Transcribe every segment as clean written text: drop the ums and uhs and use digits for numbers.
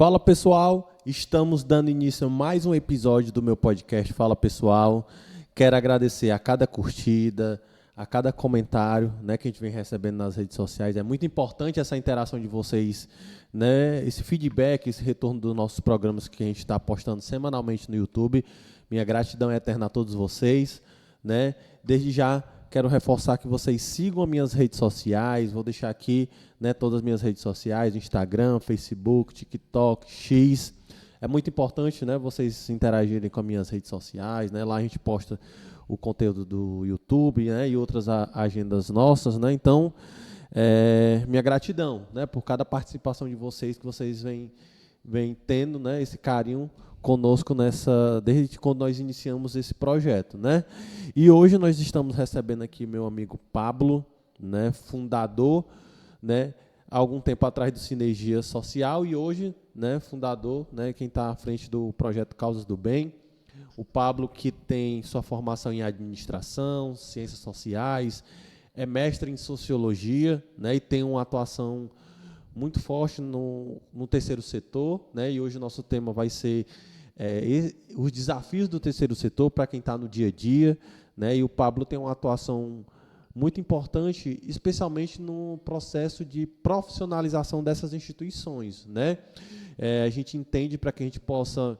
Fala pessoal, estamos dando início a mais um episódio do meu podcast Fala Pessoal. Quero agradecer a cada curtida, a cada comentário, né, que a gente vem recebendo nas redes sociais. É muito importante essa interação de vocês, né, esse feedback, esse retorno dos nossos programas que a gente está postando semanalmente no YouTube. Minha gratidão é eterna a todos vocês, né? Desde já quero reforçar que vocês sigam as minhas redes sociais. Vou deixar aqui, né, todas as minhas redes sociais: Instagram, Facebook, TikTok, X. É muito importante, né, vocês interagirem com as minhas redes sociais, né? Lá a gente posta o conteúdo do YouTube, né, e outras agendas nossas, né? Então, minha gratidão, né, por cada participação de vocês, que vocês vêm tendo, né, esse carinho conosco desde quando nós iniciamos esse projeto, né? E hoje nós estamos recebendo aqui meu amigo Pablo, né, fundador, né, há algum tempo atrás do Sinergia Social, e hoje, né, fundador, né, quem está à frente do projeto Causas do Bem. O Pablo, que tem sua formação em administração, ciências sociais, é mestre em sociologia, né, e tem uma atuação muito forte no terceiro setor, né, e hoje o nosso tema vai ser os desafios do terceiro setor para quem está no dia a dia, né, e o Pablo tem uma atuação muito importante, especialmente no processo de profissionalização dessas instituições, né. A gente entende, para que a gente possa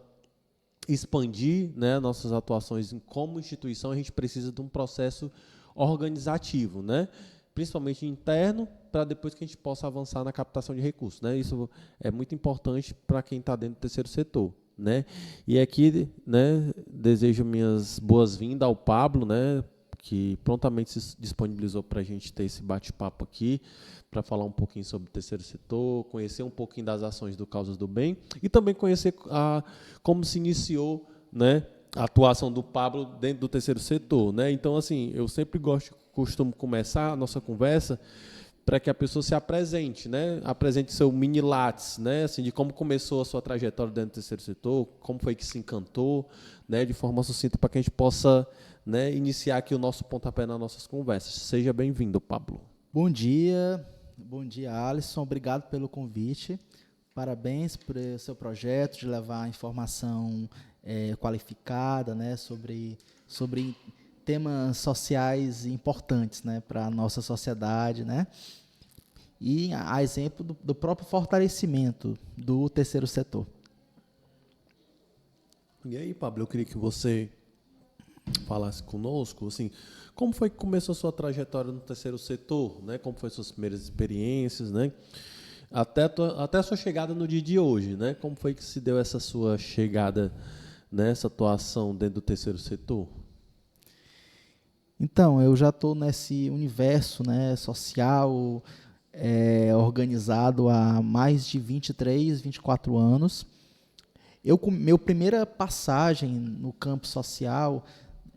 expandir, né, nossas atuações como instituição, a gente precisa de um processo organizativo, né, principalmente interno, para depois que a gente possa avançar na captação de recursos, né. Isso é muito importante para quem está dentro do terceiro setor, né. E aqui, né, desejo minhas boas-vindas ao Pablo, né, que prontamente se disponibilizou para a gente ter esse bate-papo aqui, para falar um pouquinho sobre o terceiro setor, conhecer um pouquinho das ações do Causas do Bem e também conhecer como se iniciou, né, a atuação do Pablo dentro do terceiro setor, né. Então, assim, eu sempre costumo começar a nossa conversa para que a pessoa se apresente, né, apresente seu mini lattes, né, assim, de como começou a sua trajetória dentro do terceiro setor, como foi que se encantou, né, de forma sucinta, para que a gente possa, né, iniciar aqui o nosso pontapé nas nossas conversas. Seja bem-vindo, Pablo. Bom dia, Alisson. Obrigado pelo convite. Parabéns por seu projeto de levar informação qualificada, né, sobre temas sociais importantes, né, para a nossa sociedade, né, e a exemplo do próprio fortalecimento do terceiro setor. E aí, Pablo, eu queria que você falasse conosco, assim, como foi que começou a sua trajetória no terceiro setor, né? Como foram suas primeiras experiências, né? Até a sua chegada no dia de hoje, né? Como foi que se deu essa sua chegada, né? Essa atuação dentro do terceiro setor? Então, eu já estou nesse universo, né, social, organizado há mais de 23, 24 anos. Meu primeira passagem no campo social,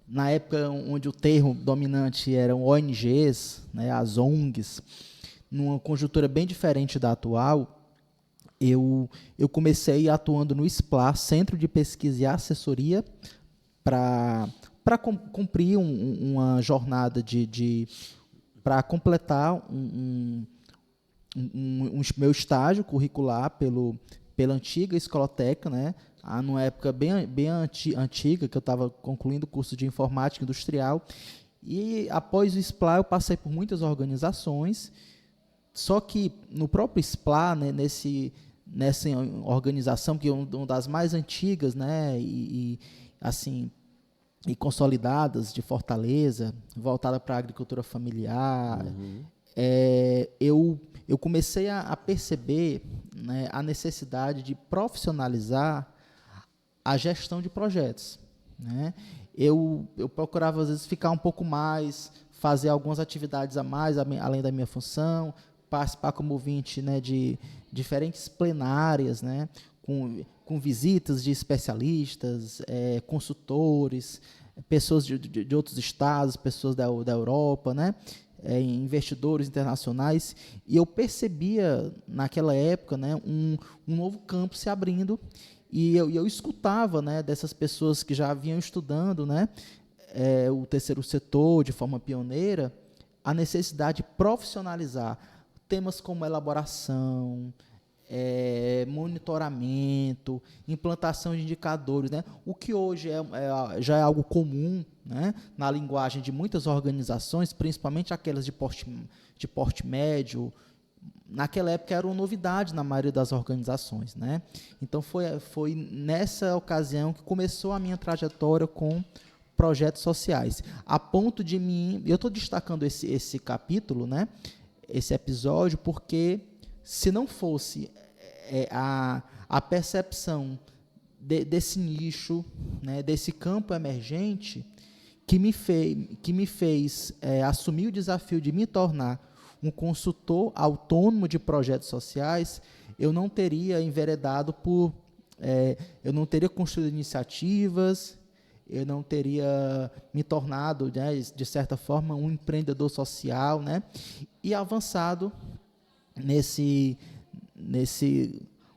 na época onde o termo dominante eram ONGs, né, as ONGs, numa conjuntura bem diferente da atual, eu comecei atuando no SPLA, Centro de Pesquisa e Assessoria, para cumprir uma jornada para completar meu estágio curricular pela antiga escoloteca, né? Numa época bem antiga, que eu estava concluindo o curso de informática industrial. E após o SPLA eu passei por muitas organizações, só que no próprio SPLA, né, nessa organização, que é uma das mais antigas, né, e consolidadas de Fortaleza, voltada para a agricultura familiar, eu comecei a perceber, né, a necessidade de profissionalizar a gestão de projetos, né? Eu procurava, às vezes, ficar um pouco mais, fazer algumas atividades a mais, além da minha função, participar como ouvinte, né, de diferentes plenárias, né, com visitas de especialistas, consultores, pessoas de outros estados, pessoas da Europa, né, investidores internacionais, e eu percebia naquela época, né, um novo campo se abrindo, e eu escutava, né, dessas pessoas que já vinham estudando, né, o terceiro setor de forma pioneira, a necessidade de profissionalizar temas como elaboração, monitoramento, implantação de indicadores, né? O que hoje já é algo comum, né, na linguagem de muitas organizações, principalmente aquelas de porte médio. Naquela época era uma novidade na maioria das organizações, né? Então foi nessa ocasião que começou a minha trajetória com projetos sociais, a ponto de mim, eu estou destacando esse capítulo, né, esse episódio, porque se não fosse a percepção desse nicho, né, desse campo emergente, que me fez assumir o desafio de me tornar um consultor autônomo de projetos sociais, eu não teria enveredado eu não teria construído iniciativas, eu não teria me tornado, né, de certa forma, um empreendedor social, né, e avançado nesse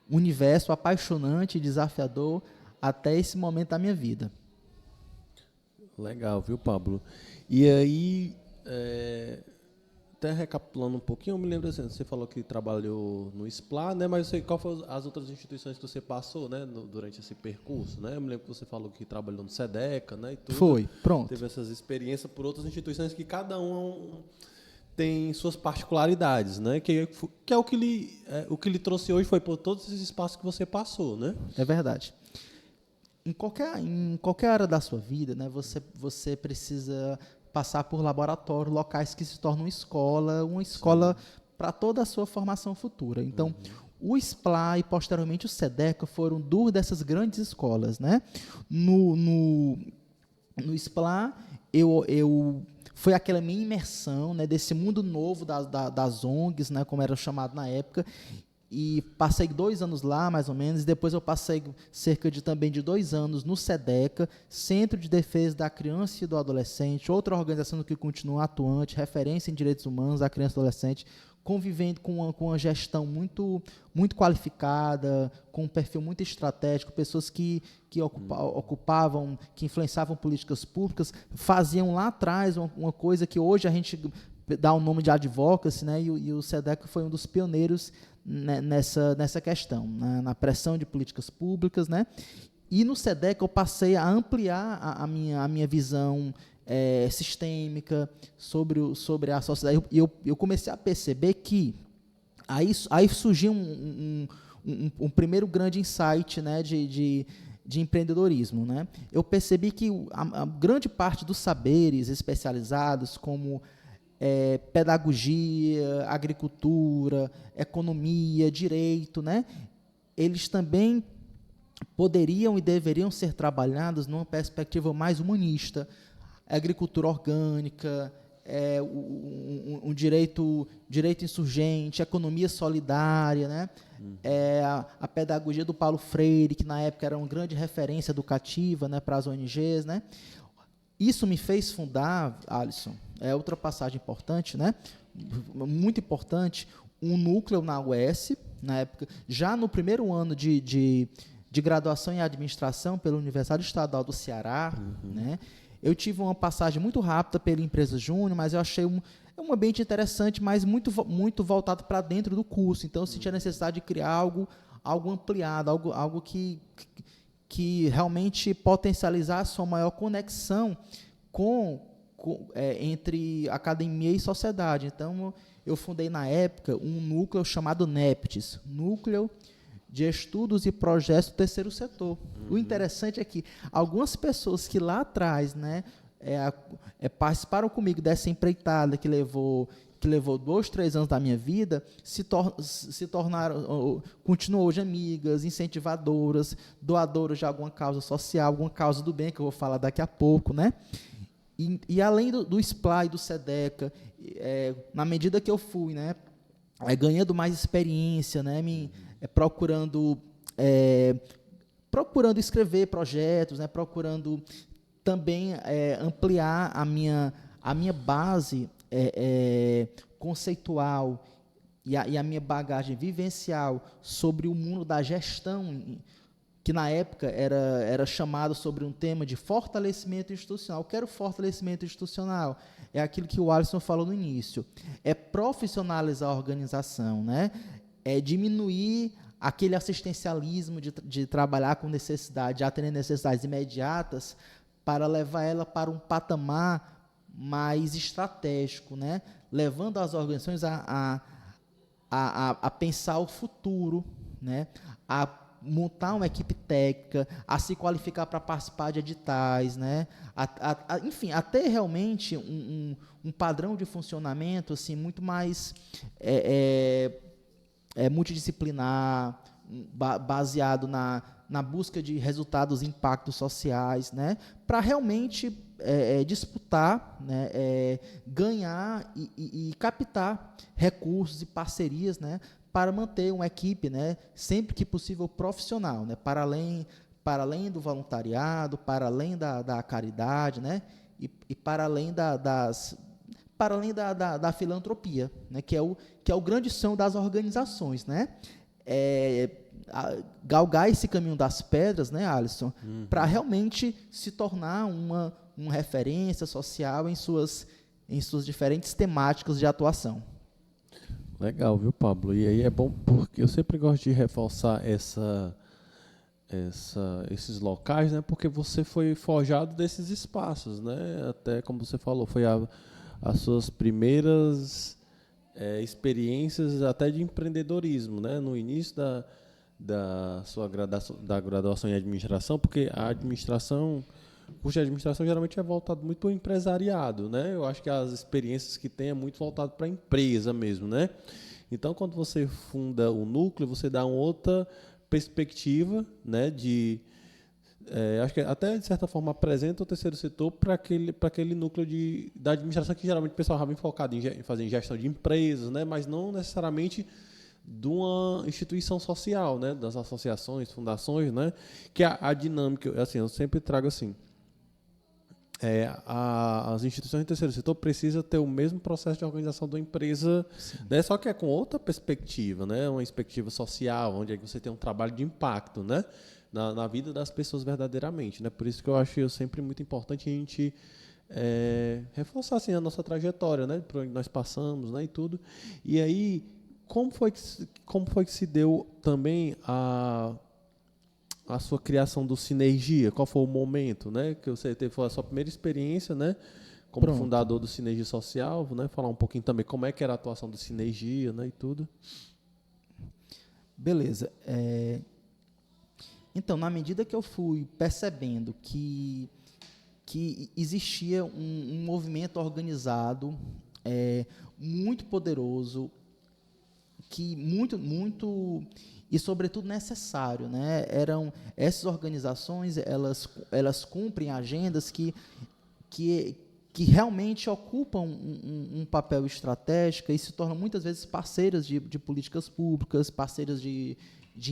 universo apaixonante e desafiador até esse momento da minha vida. Legal, viu, Pablo? E aí, até recapitulando um pouquinho, eu me lembro assim, você falou que trabalhou no SPLA, né? Mas qual foram as outras instituições que você passou, né, durante esse percurso, né? Eu me lembro que você falou que trabalhou no SEDECA, né? E tudo. Foi, pronto. Teve essas experiências por outras instituições que cada tem suas particularidades, né? Que é o que lhe trouxe hoje foi por todos esses espaços que você passou, né? É verdade. Em qualquer área da sua vida, né, você precisa passar por laboratório, locais que se tornam uma escola para toda a sua formação futura. Então, o SPLA e, posteriormente, o SEDECA foram duas dessas grandes escolas, né? No SPLA, foi aquela minha imersão, né, desse mundo novo das ONGs, né, como era chamado na época, e passei 2 anos lá, mais ou menos, e depois eu passei cerca de 2 anos no SEDECA, Centro de Defesa da Criança e do Adolescente, outra organização que continua atuante, referência em direitos humanos da criança e do adolescente, convivendo com uma gestão muito qualificada, com um perfil muito estratégico, pessoas que ocupavam, que influenciavam políticas públicas, faziam lá atrás uma coisa que hoje a gente dá o nome de advocacy, né? E o SEDECA foi um dos pioneiros nessa questão, na pressão de políticas públicas, né? E no SEDECA eu passei a ampliar a minha visão sistêmica sobre a sociedade. Eu comecei a perceber que aí surgiu um primeiro grande insight, né, de empreendedorismo, né? Eu percebi que a grande parte dos saberes especializados, como pedagogia, agricultura, economia, direito, né, eles também poderiam e deveriam ser trabalhados numa perspectiva mais humanista. Agricultura orgânica, um direito insurgente, economia solidária, né? A pedagogia do Paulo Freire, que na época era uma grande referência educativa, né, para as ONGs, né? Isso me fez fundar, Alisson, outra passagem importante, né, muito importante, um núcleo na UES, na época, já no primeiro ano de graduação em administração pela Universidade Estadual do Ceará, né? Eu tive uma passagem muito rápida pela empresa Júnior, mas eu achei um ambiente interessante, mas muito voltado para dentro do curso. Então, eu senti a necessidade de criar algo ampliado, algo que realmente potencializasse uma maior conexão entre academia e sociedade. Então, eu fundei, na época, um núcleo chamado NEPTES, Núcleo de Estudos e Projetos do Terceiro Setor. O interessante é que algumas pessoas que lá atrás, né, participaram comigo dessa empreitada que levou 2, 3 anos da minha vida, se tornaram, continuam hoje amigas, incentivadoras, doadoras de alguma causa social, alguma causa do bem, que eu vou falar daqui a pouco, né? E além do SPLA e do SEDECA, na medida que eu fui, né, ganhando mais experiência, né, procurando escrever projetos, né, procurando também ampliar a minha base conceitual e a minha bagagem vivencial sobre o mundo da gestão, que na época era chamado sobre um tema de fortalecimento institucional. Eu quero fortalecimento institucional. É aquilo que o Alisson falou no início. É profissionalizar a organização, né? É diminuir aquele assistencialismo de trabalhar com necessidade, de atender necessidades imediatas, para levar ela para um patamar mais estratégico, né? Levando as organizações a pensar o futuro, né? A montar uma equipe técnica, a se qualificar para participar de editais, né? Enfim, a ter realmente um padrão de funcionamento assim, muito mais multidisciplinar, baseado na busca de resultados e impactos sociais, né? Para realmente disputar, né? Ganhar e captar recursos e parcerias, né? Para manter uma equipe, né? Sempre que possível profissional, né? Para além do voluntariado, para além da caridade, né? E para além da filantropia, né? Que é o grande sonho das organizações, né? Galgar esse caminho das pedras, né, Alisson, para realmente se tornar uma referência social em suas diferentes temáticas de atuação. Legal, viu, Pablo? E aí é bom porque eu sempre gosto de reforçar esses locais, né? Porque você foi forjado desses espaços, né? Até como você falou, foi as suas primeiras experiências até de empreendedorismo, né? No início da sua graduação em administração, porque a administração, o curso de administração geralmente é voltado muito para o empresariado, né? Eu acho que as experiências que tem é muito voltado para a empresa mesmo, né? Então, quando você funda o núcleo, você dá uma outra perspectiva, né? Acho que até, de certa forma, apresenta o terceiro setor para aquele núcleo da administração que geralmente o pessoal estava focado em fazer gestão de empresas, né? Mas não necessariamente de uma instituição social, né? Das associações, fundações, né? Que a dinâmica, assim, eu sempre trago assim, as instituições do terceiro setor precisam ter o mesmo processo de organização da empresa, né? Só que é com outra perspectiva, né? Uma perspectiva social, onde é que você tem um trabalho de impacto, né? Na vida das pessoas verdadeiramente, né? Por isso que eu acho sempre muito importante a gente reforçar assim, a nossa trajetória, né? Por onde nós passamos, né? E tudo. E aí, como foi que se deu também a sua criação do Sinergia? Qual foi o momento, né? Que você teve, foi a sua primeira experiência, né? Como fundador do Sinergia Social, né? Falar um pouquinho também como é que era a atuação do Sinergia, né? E tudo. Beleza. Então, na medida que eu fui percebendo que existia um movimento organizado muito poderoso, que muito e sobretudo necessário, né? Essas organizações, elas cumprem agendas que realmente ocupam um papel estratégico e se tornam muitas vezes parceiras de políticas públicas, parceiras de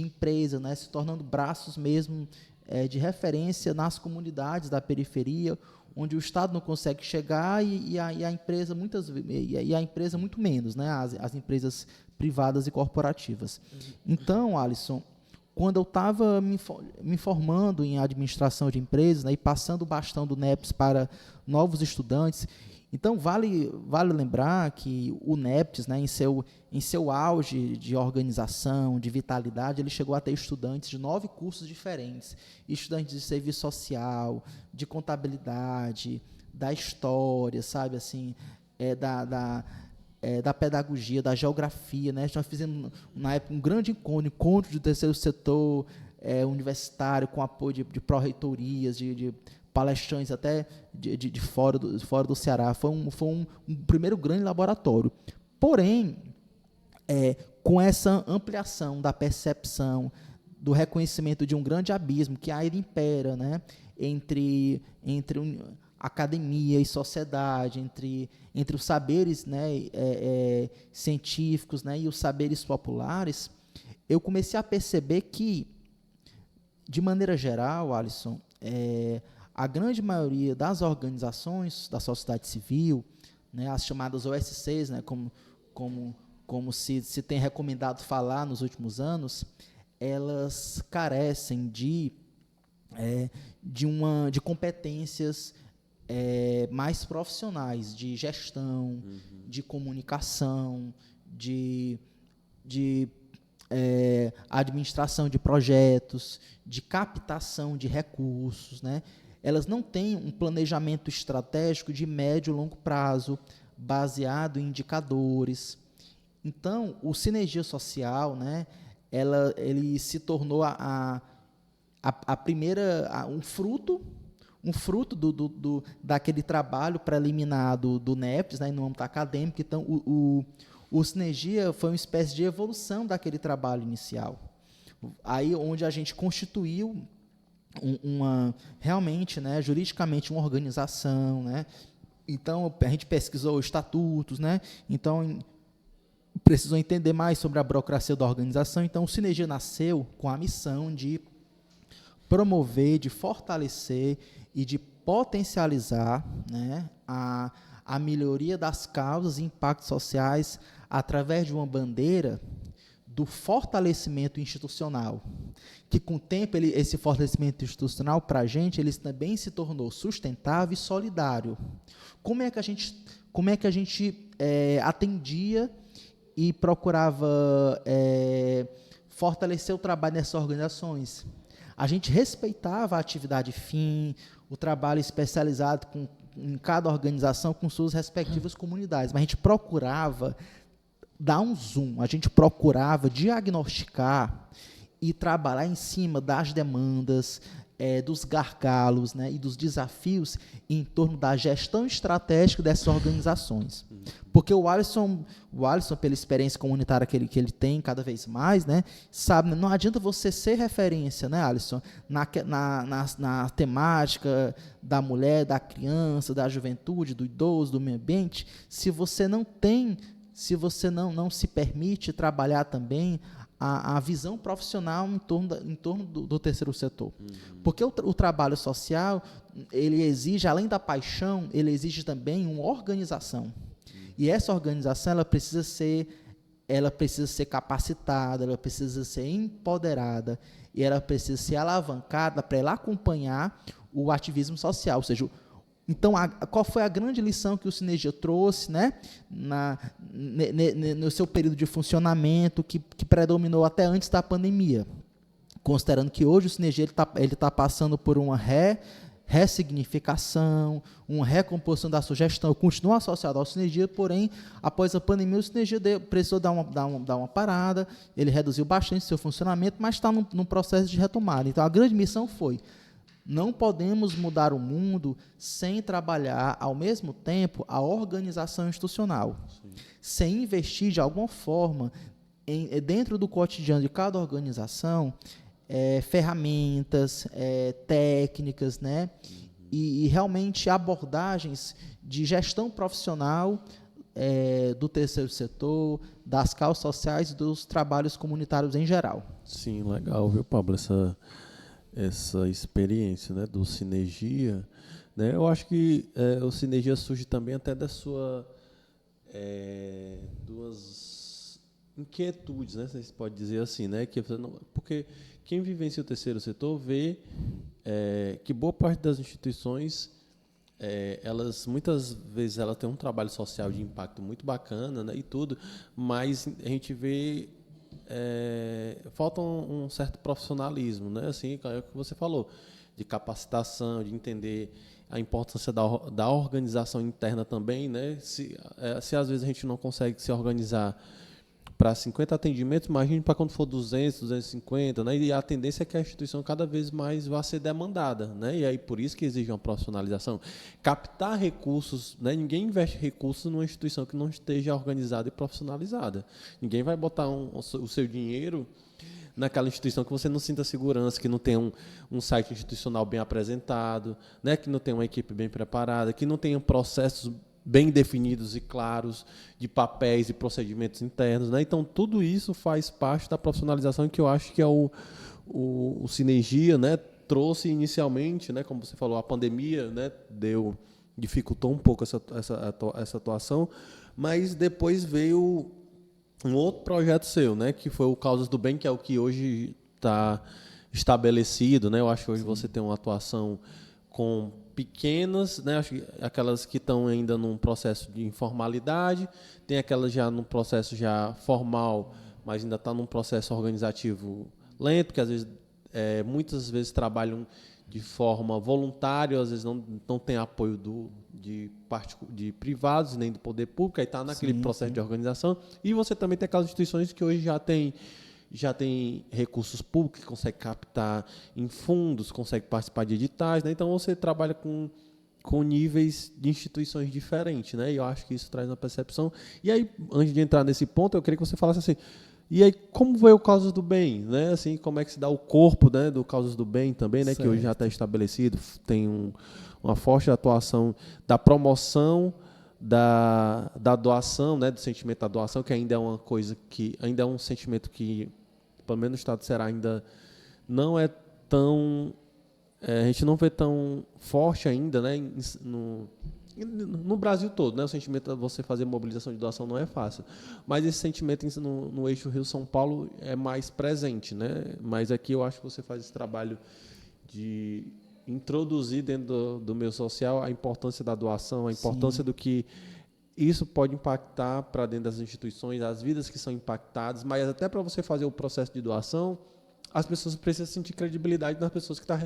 empresa, né? Se tornando braços mesmo de referência nas comunidades da periferia, onde o Estado não consegue chegar e a empresa a empresa muito menos, né? As empresas privadas e corporativas. Então, Alisson, quando eu estava me formando em administração de empresas, né, e passando o bastão do NEPS para novos estudantes, então vale lembrar que o NEPS, né, em seu auge de organização, de vitalidade, ele chegou a ter estudantes de 9 cursos diferentes, estudantes de serviço social, de contabilidade, da história, sabe, assim, da pedagogia, da geografia, né? Nós fizemos, na época, um grande encontro do terceiro setor universitário, com apoio de pró-reitorias, de palestrantes até de fora do Ceará. Foi um primeiro grande laboratório. Porém, com essa ampliação da percepção, do reconhecimento de um grande abismo que ainda impera, né? entre academia e sociedade, entre os saberes, né, científicos, né, e os saberes populares, eu comecei a perceber que, de maneira geral, Alisson, a grande maioria das organizações da sociedade civil, né, as chamadas OSCs, né, como se tem recomendado falar nos últimos anos, elas carecem de competências mais profissionais, de gestão, de comunicação, de administração de projetos, de captação de recursos, né? Elas não têm um planejamento estratégico de médio e longo prazo, baseado em indicadores. Então, o Sinergia Social, né, ele se tornou a primeira, um fruto daquele trabalho preliminar do NEPS, né, no âmbito acadêmico. Então, o Sinergia foi uma espécie de evolução daquele trabalho inicial. Aí, onde a gente constituiu realmente, né, juridicamente, uma organização, né? Então, a gente pesquisou estatutos, né? Então, precisou entender mais sobre a burocracia da organização. Então, o Sinergia nasceu com a missão de promover, de fortalecer e de potencializar, né, a melhoria das causas e impactos sociais através de uma bandeira do fortalecimento institucional, que com o tempo esse fortalecimento institucional para a gente ele também se tornou sustentável e solidário. Como é que a gente atendia e procurava fortalecer o trabalho nessas organizações? A gente respeitava a atividade fim, o trabalho especializado em cada organização com suas respectivas comunidades, mas a gente procurava dar um zoom, a gente procurava diagnosticar e trabalhar em cima das demandas, dos gargalos, né, e dos desafios em torno da gestão estratégica dessas organizações. Porque o Alisson, pela experiência comunitária que ele tem cada vez mais, né, sabe, não adianta você ser referência, né, Alisson, na temática da mulher, da criança, da juventude, do idoso, do meio ambiente, se você não se permite trabalhar também a visão profissional em torno do terceiro setor. Porque o trabalho social, ele exige, além da paixão, ele exige também uma organização. E essa organização, ela precisa ser capacitada, ela precisa ser empoderada, e ela precisa ser alavancada para ela acompanhar o ativismo social. Ou seja, então, qual foi a grande lição que o Sinergia trouxe, né, no seu período de funcionamento, que predominou até antes da pandemia? Considerando que hoje o Sinergia ele tá passando por uma ressignificação, uma recomposição da sua gestão, continua associado ao Sinergia, porém, após a pandemia, o Sinergia precisou dar uma parada, ele reduziu bastante seu funcionamento, mas está num processo de retomada. Então, a grande missão foi: não podemos mudar o mundo sem trabalhar, ao mesmo tempo, a organização institucional. Sim. Sem investir, de alguma forma, dentro do cotidiano de cada organização, ferramentas, técnicas, né? E realmente abordagens de gestão profissional do terceiro setor, das causas sociais e dos trabalhos comunitários em geral. Sim, legal, viu, Pablo, essa experiência, né, do Sinergia, né? Eu acho que o Sinergia surge também até da sua duas inquietudes, né, se você pode dizer assim, né, porque quem vivencia o terceiro setor vê que boa parte das instituições elas muitas vezes ela tem um trabalho social de impacto muito bacana, né, e tudo, mas a gente vê falta um certo profissionalismo, né? Assim, é o que você falou, de capacitação, de entender a importância da organização interna também, né? Se às vezes a gente não consegue se organizar para 50 atendimentos, imagine para quando for 200, 250, né? E a tendência é que a instituição cada vez mais vá ser demandada, né? E aí por isso que exige uma profissionalização. Captar recursos, né? Ninguém investe recursos numa instituição que não esteja organizada e profissionalizada. Ninguém vai botar o seu dinheiro naquela instituição que você não sinta segurança, que não tem um site institucional bem apresentado, né? Que não tem uma equipe bem preparada, que não tenha processos bem definidos e claros de papéis e procedimentos internos, né? Então, tudo isso faz parte da profissionalização que eu acho que o Sinergia, né, trouxe inicialmente, né, como você falou, a pandemia, né, dificultou um pouco essa atuação, mas depois veio um outro projeto seu, né, que foi o Causas do Bem, que é o que hoje está estabelecido, né? Eu acho que hoje você tem uma atuação com pequenas, né, acho que aquelas que estão ainda num processo de informalidade, tem aquelas já num processo já formal, mas ainda está num processo organizativo lento, que às vezes, muitas vezes trabalham de forma voluntária, às vezes não tem apoio de privados, nem do poder público, aí está naquele processo de organização. E você também tem aquelas instituições que hoje já tem recursos públicos, que consegue captar em fundos, consegue participar de editais, né? Então você trabalha com níveis de instituições diferentes, né? E eu acho que isso traz uma percepção. E aí, antes de entrar nesse ponto, eu queria que você falasse assim, e aí, como foi o Causas do Bem, né? Assim, como é que se dá o corpo, né, do Causas do Bem também, né? Certo. Que hoje já está estabelecido, tem uma forte atuação da promoção da doação, né, do sentimento da doação, que ainda é uma coisa que ainda é um sentimento que, pelo menos no estado do Ceará, ainda não é tão a gente não vê tão forte ainda, né, no Brasil todo, né? O sentimento de você fazer mobilização de doação não é fácil, mas esse sentimento no eixo Rio-São Paulo é mais presente, né? Mas aqui eu acho que você faz esse trabalho de introduzir dentro do meio social a importância da doação, a importância do que isso pode impactar para dentro das instituições, as vidas que são impactadas, mas até para você fazer o processo de doação, as pessoas precisam sentir credibilidade nas pessoas que estão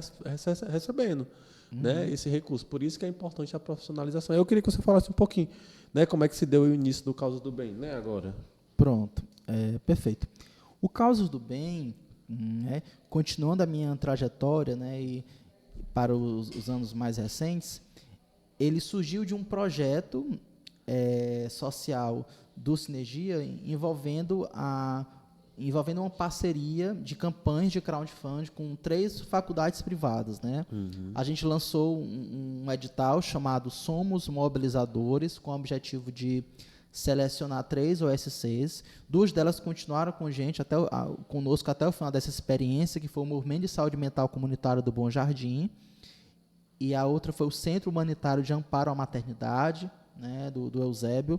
recebendo. Né, esse recurso. Por isso que é importante a profissionalização. Eu queria que você falasse um pouquinho, né, como é que se deu o início do Causas do Bem, né, agora. Pronto, perfeito. O Causas do Bem, continuando a minha trajetória, né, e para os anos mais recentes, ele surgiu de um projeto social do Sinergia envolvendo uma parceria de campanhas de crowdfunding com 3 faculdades privadas, né? A gente lançou um edital chamado Somos Mobilizadores, com o objetivo de selecionar 3 OSCs. 2 delas continuaram conosco até o final dessa experiência, que foi o Movimento de Saúde Mental Comunitário do Bom Jardim, e a outra foi o Centro Humanitário de Amparo à Maternidade, né, do Eusébio.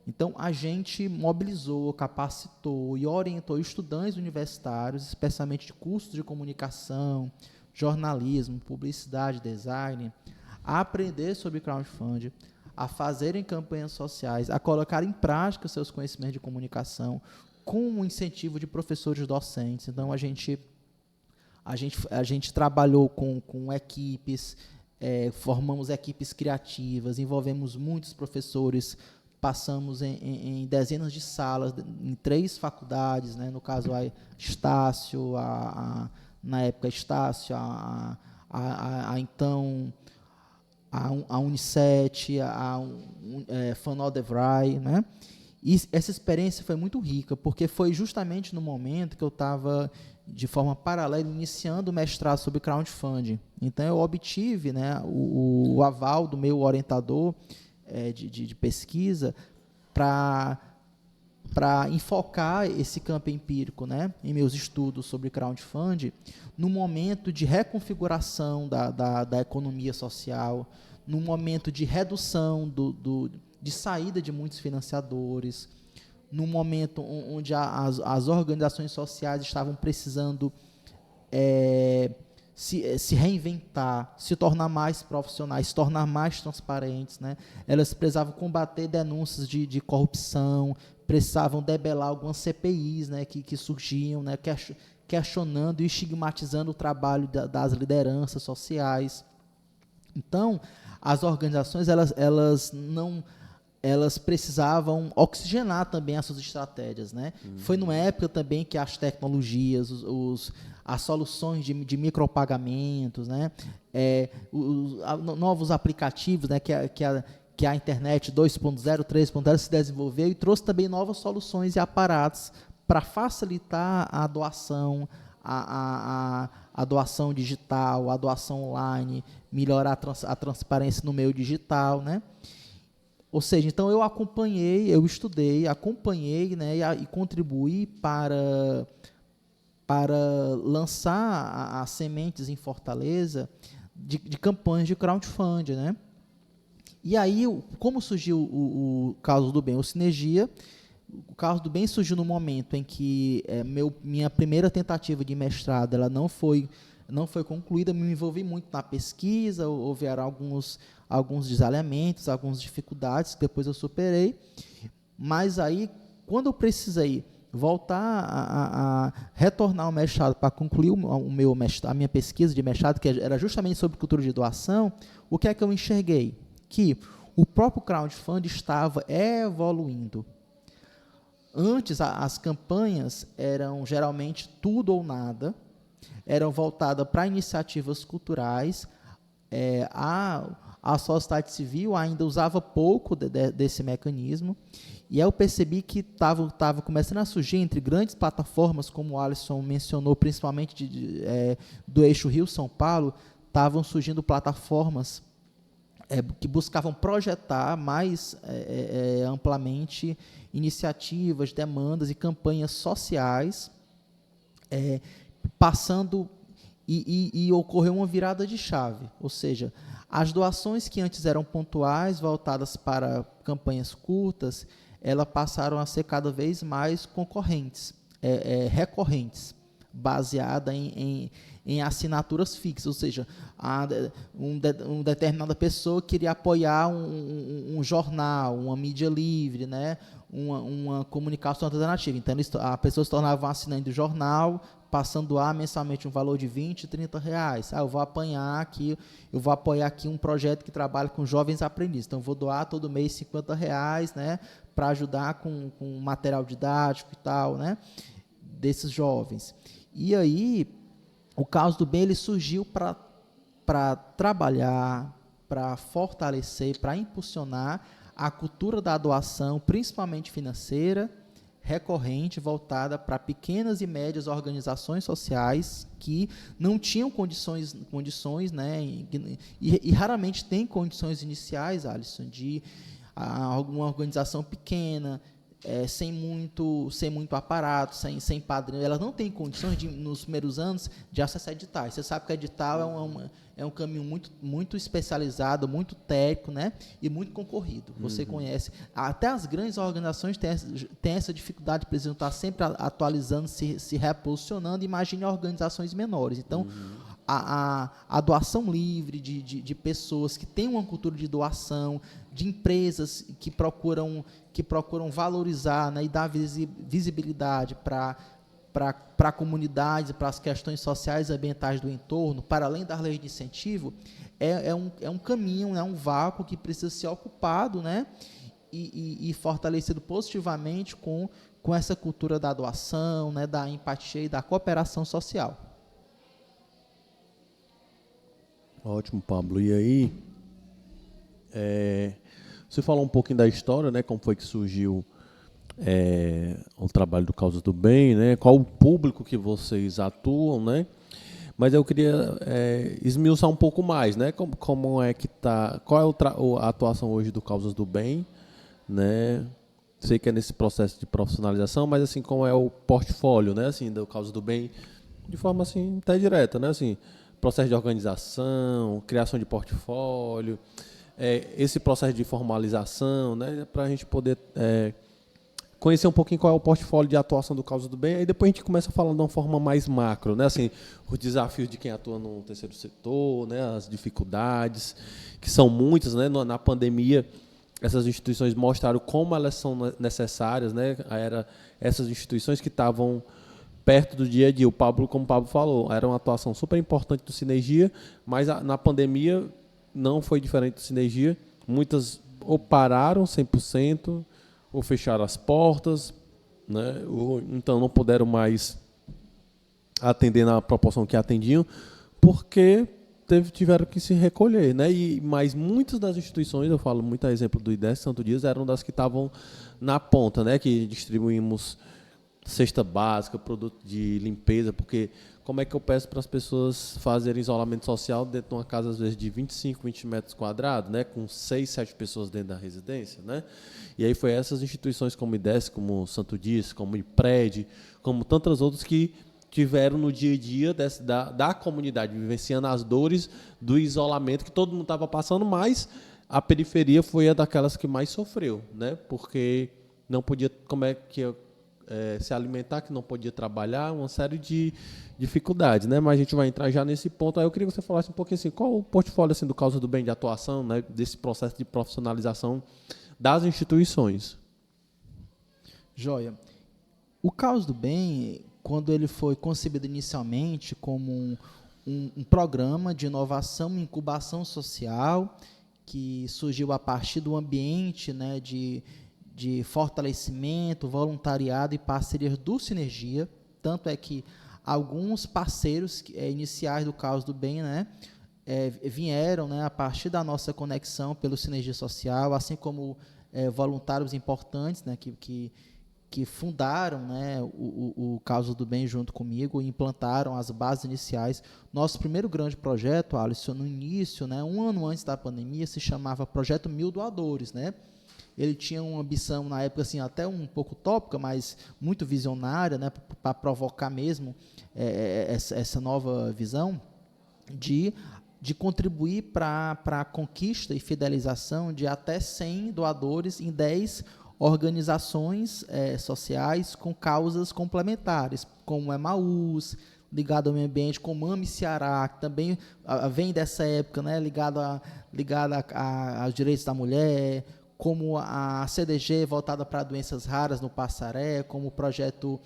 Então, a gente mobilizou, capacitou e orientou estudantes universitários, especialmente de cursos de comunicação, jornalismo, publicidade, design, a aprender sobre crowdfunding, a fazerem campanhas sociais, a colocar em prática seus conhecimentos de comunicação, com o incentivo de professores e docentes. Então, a gente trabalhou com equipes, formamos equipes criativas, envolvemos muitos professores, passamos em dezenas de salas, em 3 faculdades, né? No caso, a Estácio, na época Estácio, então a Unicet, a Fanodevrai, né? E essa experiência foi muito rica, porque foi justamente no momento que eu estava, de forma paralela, iniciando o mestrado sobre crowdfunding. Então, eu obtive, né, o aval do meu orientador de pesquisa para enfocar esse campo empírico, né, em meus estudos sobre crowdfunding, no momento de reconfiguração da economia social, no momento de redução de saída de muitos financiadores, no momento onde as organizações sociais estavam precisando se reinventar, se tornar mais profissionais, se tornar mais transparentes, né? Elas precisavam combater denúncias de corrupção, precisavam debelar algumas CPIs, né, que surgiam, né, questionando e estigmatizando o trabalho das lideranças sociais. Então, as organizações elas precisavam oxigenar também as suas estratégias, né? Foi numa época também que as tecnologias, as soluções de micropagamentos, né? Novos aplicativos, né? Que a internet 2.0, 3.0 se desenvolveu e trouxe também novas soluções e aparatos para facilitar a doação, a doação digital, a doação online, melhorar a transparência no meio digital, né? Ou seja, então eu estudei, acompanhei, né, e contribuí para lançar as sementes em Fortaleza de campanhas de crowdfunding, né? E aí, como surgiu o Causas do Bem? O Sinergia, o Causas do Bem surgiu no momento em que minha primeira tentativa de mestrado ela não foi concluída, me envolvi muito na pesquisa, houveram alguns desalinhamentos, algumas dificuldades que depois eu superei, mas aí quando eu precisei voltar a retornar ao mestrado para concluir a minha pesquisa de mestrado, que era justamente sobre cultura de doação, o que é que eu enxerguei? Que o próprio crowdfunding estava evoluindo. Antes, as campanhas eram geralmente tudo ou nada, eram voltadas para iniciativas culturais. A sociedade civil ainda usava pouco desse mecanismo, e aí eu percebi que estava começando a surgir entre grandes plataformas, como o Alisson mencionou, principalmente do eixo Rio-São Paulo, estavam surgindo plataformas que buscavam projetar mais amplamente iniciativas, demandas e campanhas sociais, passando e ocorreu uma virada de chave, ou seja, as doações que antes eram pontuais, voltadas para campanhas curtas, elas passaram a ser cada vez mais concorrentes, recorrentes, baseada em assinaturas fixas, ou seja, uma determinada pessoa queria apoiar um jornal, uma mídia livre, né, uma comunicação alternativa. Então, a pessoa se tornava um assinante do jornal, passando a mensalmente um valor de R$20, R$30. Eu vou apoiar aqui um projeto que trabalha com jovens aprendizes. Então, vou doar todo mês R$50, né, para ajudar com material didático e tal, né, desses jovens. E aí, o Causa do Bem ele surgiu para trabalhar, para fortalecer, para impulsionar a cultura da doação, principalmente financeira, recorrente, voltada para pequenas e médias organizações sociais que não tinham condições, né, e raramente têm condições iniciais, Alisson, de alguma organização pequena, sem muito aparato, sem padrão. Ela não tem condições, nos primeiros anos, de acessar editais. Você sabe que edital é um caminho muito especializado, muito técnico, né, e muito concorrido. Você conhece. Até as grandes organizações têm essa dificuldade, precisam estar sempre atualizando, se reposicionando. Imagine organizações menores. Então, a doação livre de pessoas que têm uma cultura de doação, de empresas que procuram valorizar, né, e dar visibilidade para comunidades, para as questões sociais e ambientais do entorno, para além das leis de incentivo, é um caminho, um vácuo que precisa ser ocupado, né, e fortalecido positivamente com essa cultura da doação, né, da empatia e da cooperação social. Ótimo, Pablo. E aí, você falou um pouquinho da história, né? Como foi que surgiu o trabalho do Causas do Bem, né? Qual o público que vocês atuam, né? Mas eu queria esmiuçar um pouco mais, né? Como é que tá? Qual é a atuação hoje do Causas do Bem, né? Sei que é nesse processo de profissionalização, mas assim, como é o portfólio, né? Assim, do Causas do Bem, de forma assim, até direta, né? Assim, processo de organização, criação de portfólio, esse processo de formalização, né, para a gente poder conhecer um pouquinho qual é o portfólio de atuação do Causa do Bem, aí depois a gente começa a falar de uma forma mais macro, né, assim, os desafios de quem atua no terceiro setor, né, as dificuldades, que são muitas, né, na pandemia, essas instituições mostraram como elas são necessárias, né, essas instituições que estavam perto do dia a dia. Como o Pablo falou, era uma atuação super importante do Sinergia, mas na pandemia não foi diferente do Sinergia. Muitas ou pararam 100%, ou fecharam as portas, né? Ou então não puderam mais atender na proporção que atendiam, porque tiveram que se recolher, né? Mas muitas das instituições, eu falo muito a exemplo do IDES Santo Dias, eram das que estavam na ponta, né? Que distribuímos cesta básica, produto de limpeza, porque como é que eu peço para as pessoas fazerem isolamento social dentro de uma casa, às vezes, de 25, 20 metros quadrados, né, com 6, 7 pessoas dentro da residência, né? E aí foi essas instituições como o IDES, como o Santo Dias, como o IPRED, como tantas outras que tiveram no dia a dia da comunidade, vivenciando as dores do isolamento que todo mundo estava passando, mas a periferia foi a daquelas que mais sofreu, né? Porque não podia, como é que se alimentar, que não podia trabalhar, uma série de dificuldades, né? Mas a gente vai entrar já nesse ponto. Aí eu queria que você falasse um pouquinho assim, qual o portfólio assim, do Causa do Bem de atuação, né, desse processo de profissionalização das instituições. Joia. O Caos do Bem, quando ele foi concebido inicialmente como um programa de inovação e incubação social, que surgiu a partir do ambiente, né, de fortalecimento, voluntariado e parcerias do Sinergia, tanto é que alguns parceiros iniciais do Caos do Bem, né, vieram, né, a partir da nossa conexão pelo Sinergia Social, assim como voluntários importantes, né, que fundaram, né, o Caos do Bem junto comigo e implantaram as bases iniciais. Nosso primeiro grande projeto, Alisson, no início, né, um ano antes da pandemia, se chamava Projeto 1000 Doadores, né? Ele tinha uma ambição, na época, assim, até um pouco utópica, mas muito visionária, né, para provocar mesmo essa nova visão de contribuir para a conquista e fidelização de até 100 doadores em 10 organizações sociais com causas complementares, como Emaús, ligado ao meio ambiente, como AME Ceará, que também vem dessa época, né, ligado aos direitos da mulher, como a CDG voltada para doenças raras no Passaré, como o projeto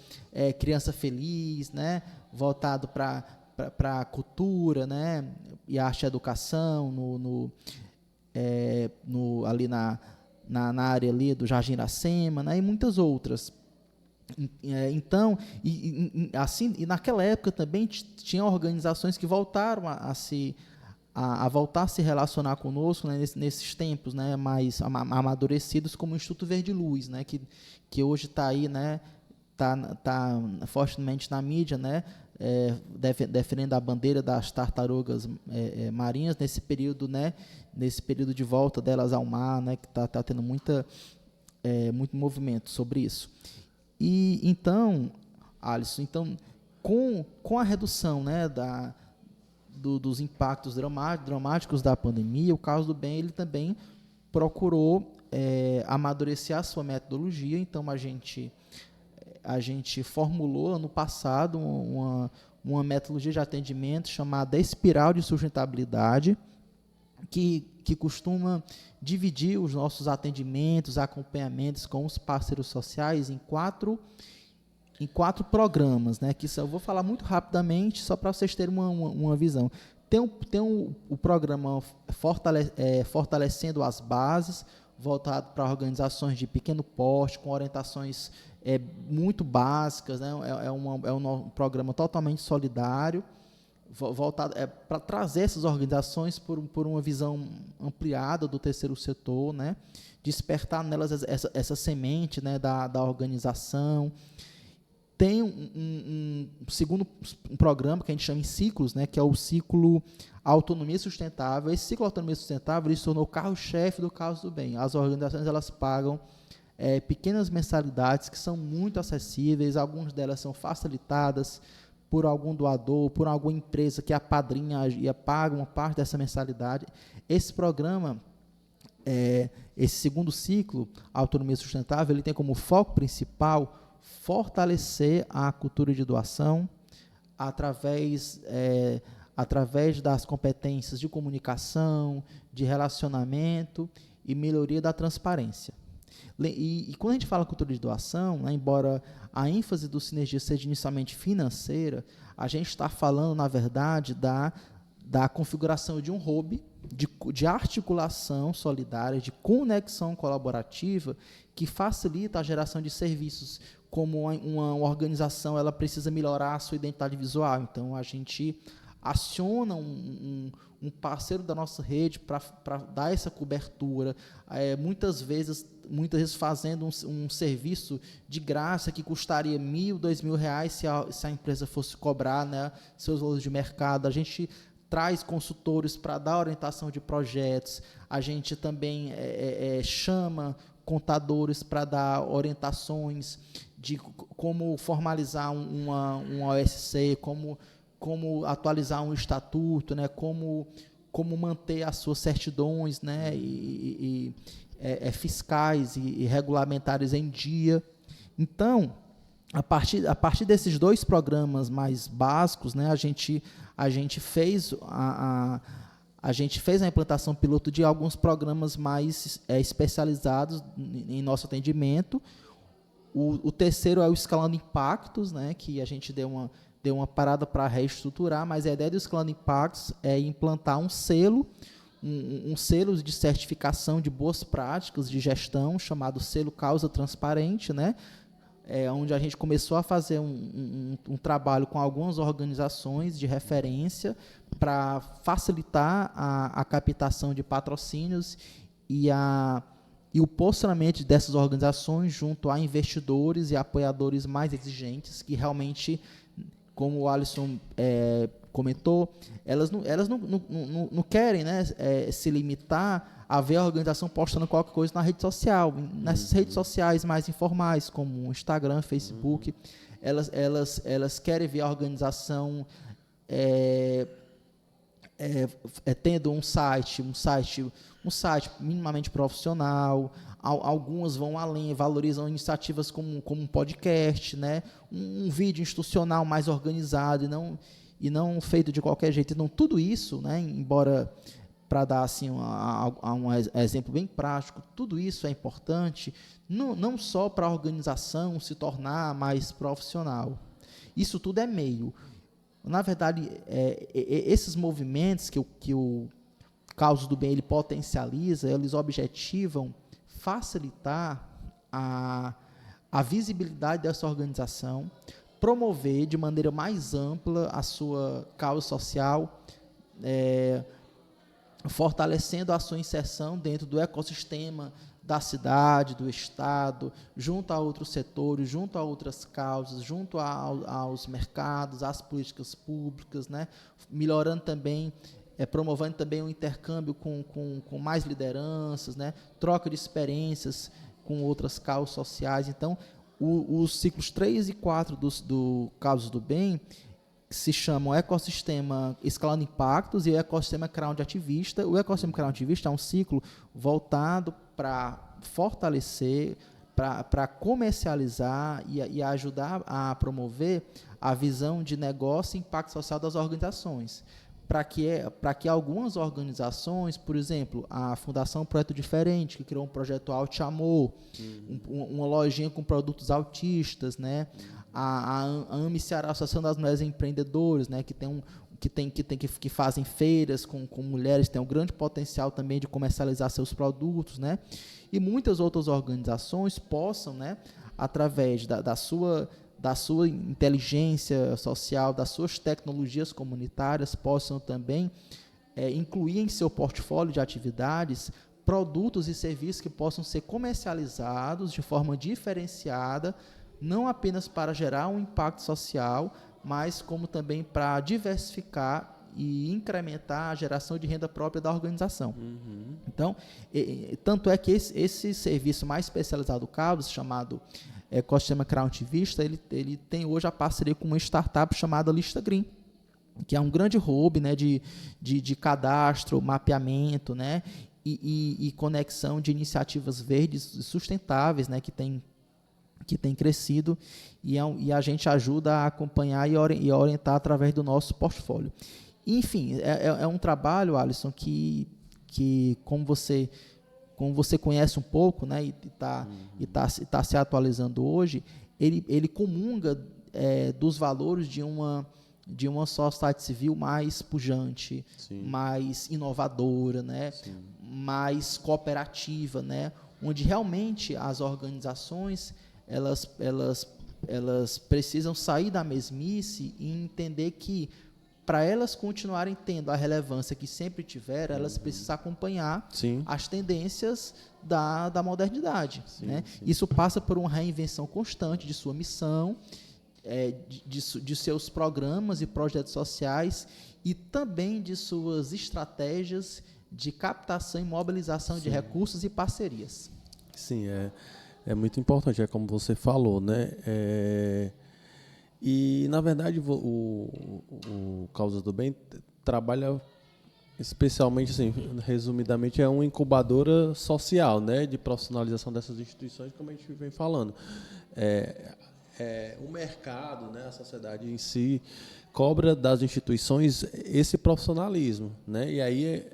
Criança Feliz, né, voltado para a cultura, né, e arte e educação, ali na área ali do Jardim Iracema, né, e muitas outras. Então, assim, e naquela época também tinha organizações que voltaram a voltar a se relacionar conosco, né, nesses tempos, né, mais amadurecidos, como o Instituto Verde Luz, né, que hoje está aí, né, tá fortemente na mídia, né, defendendo a bandeira das tartarugas marinhas nesse período, né, nesse período de volta delas ao mar, né, que tá tendo muito movimento sobre isso. E então, Alisson, com a redução, né, dos impactos dramáticos da pandemia, o Caos do Bem ele também procurou amadurecer a sua metodologia. Então a gente formulou ano passado uma metodologia de atendimento chamada Espiral de Sustentabilidade, que costuma dividir os nossos atendimentos, acompanhamentos com os parceiros sociais em quatro programas, né? Que eu vou falar muito rapidamente, só para vocês terem uma visão. Tem o programa Fortalecendo as Bases, voltado para organizações de pequeno porte, com orientações muito básicas, né? É um programa totalmente solidário, voltado para trazer essas organizações por uma visão ampliada do terceiro setor, né? Despertar nelas essa semente, né, da organização. Tem um segundo programa que a gente chama em ciclos, né, que é o ciclo Autonomia Sustentável. Esse ciclo Autonomia Sustentável ele se tornou o carro-chefe do Caos do Bem. As organizações elas pagam pequenas mensalidades que são muito acessíveis, algumas delas são facilitadas por algum doador, por alguma empresa que apadrinha e paga uma parte dessa mensalidade. Esse programa, esse segundo ciclo, Autonomia Sustentável, ele tem como foco principal fortalecer a cultura de doação através das competências de comunicação, de relacionamento e melhoria da transparência. E quando a gente fala cultura de doação, né, embora a ênfase do Sinergia seja inicialmente financeira, a gente está falando, na verdade, da configuração de um hub, de articulação solidária, de conexão colaborativa, que facilita a geração de serviços, como uma organização ela precisa melhorar a sua identidade visual. Então, a gente aciona um parceiro da nossa rede para dar essa cobertura, muitas vezes fazendo um serviço de graça que custaria R$1.000, R$2.000 se a empresa fosse cobrar, né, seus valores de mercado. A gente traz consultores para dar orientação de projetos, a gente também chama contadores para dar orientações de como formalizar uma OSC, como atualizar um estatuto, né, como manter as suas certidões, né, fiscais e regulamentares em dia. Então, a partir desses dois programas mais básicos, né, a gente fez a implantação piloto de alguns programas mais especializados em nosso atendimento. O terceiro é o Escalando Impactos, né, que a gente deu uma parada para reestruturar, mas a ideia do Escalando Impactos é implantar um selo, um selo de certificação de boas práticas de gestão, chamado Selo Causa Transparente, né, onde a gente começou a fazer um trabalho com algumas organizações de referência para facilitar a captação de patrocínios e o posicionamento dessas organizações junto a investidores e apoiadores mais exigentes, que realmente, como o Alisson comentou, elas não querem, né, se limitar a ver a organização postando qualquer coisa na rede social. Nessas redes sociais mais informais, como o Instagram, Facebook, elas querem ver a organização tendo um site minimamente profissional. Algumas vão além, valorizam iniciativas como um podcast, né? Um vídeo institucional mais organizado e não feito de qualquer jeito. Então, tudo isso, né, embora, para dar assim, um exemplo bem prático, tudo isso é importante, não só para a organização se tornar mais profissional. Isso tudo é meio. Na verdade, esses movimentos que o Causas do Bem ele potencializa, eles objetivam facilitar a visibilidade dessa organização, promover de maneira mais ampla a sua causa social, fortalecendo a sua inserção dentro do ecossistema da cidade, do Estado, junto a outros setores, junto a outras causas, junto aos mercados, às políticas públicas, né? Melhorando também, promovendo também um intercâmbio com mais lideranças, né? Troca de experiências com outras causas sociais. Então, os ciclos 3 e 4 do Causas do Bem se chamam Ecossistema Escalando Impactos e o Ecossistema Crowd Ativista. O Ecossistema Crowd Ativista é um ciclo voltado para fortalecer, para comercializar e ajudar a promover a visão de negócio e impacto social das organizações. Para que algumas organizações, por exemplo, a Fundação Projeto Diferente, que criou um projeto Alt Amor, uma lojinha com produtos autistas, né? A AME Ceará, Associação das Mulheres Empreendedoras, né? Que fazem feiras com mulheres, tem um grande potencial também de comercializar seus produtos, né? E muitas outras organizações possam, né, através da sua inteligência social, das suas tecnologias comunitárias, possam também incluir em seu portfólio de atividades produtos e serviços que possam ser comercializados de forma diferenciada, não apenas para gerar um impacto social, mas como também para diversificar e incrementar a geração de renda própria da organização. Então, tanto é que esse serviço mais especializado do Causas, chamado Ecossistema Crowd Ativista, ele tem hoje a parceria com uma startup chamada Lista Green, que é um grande hub, né, de cadastro, mapeamento, né, e conexão de iniciativas verdes sustentáveis, né, que tem crescido, e a gente ajuda a acompanhar e orientar através do nosso portfólio. Enfim, é um trabalho, Alisson, que como você conhece um pouco, né, e está se atualizando hoje, ele comunga dos valores de uma sociedade civil mais pujante, sim, mais inovadora, né, mais cooperativa, né, onde realmente as organizações elas precisam sair da mesmice e entender que, para elas continuarem tendo a relevância que sempre tiveram, elas precisam acompanhar, sim, as tendências da modernidade. Sim, né? Sim. Isso passa por uma reinvenção constante de sua missão, de seus programas e projetos sociais e também de suas estratégias de captação e mobilização, sim, de recursos e parcerias. Sim, é muito importante, como você falou, né? E, na verdade, o Causas do Bem trabalha especialmente, assim, resumidamente, é uma incubadora social, né, de profissionalização dessas instituições, como a gente vem falando. O mercado, né, a sociedade em si, cobra das instituições esse profissionalismo, né? E aí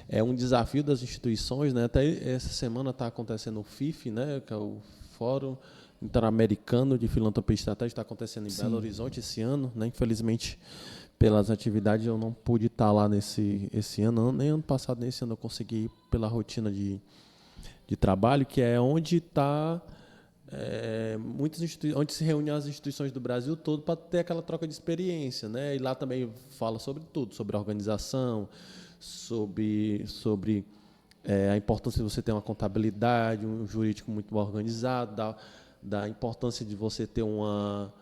é um desafio das instituições, né? Até essa semana está acontecendo o FIF, né, que é o Fórum Interamericano de Filantropia Estratégica, está acontecendo em Belo Horizonte esse ano, né? Infelizmente, pelas atividades, eu não pude estar lá esse ano, nem ano passado, nem esse ano eu consegui ir pela rotina de trabalho, que é onde está onde se reúnem as instituições do Brasil todo para ter aquela troca de experiência, né? E lá também fala sobre tudo, sobre a organização, sobre a importância de você ter uma contabilidade, um jurídico muito organizado, da importância de você ter uma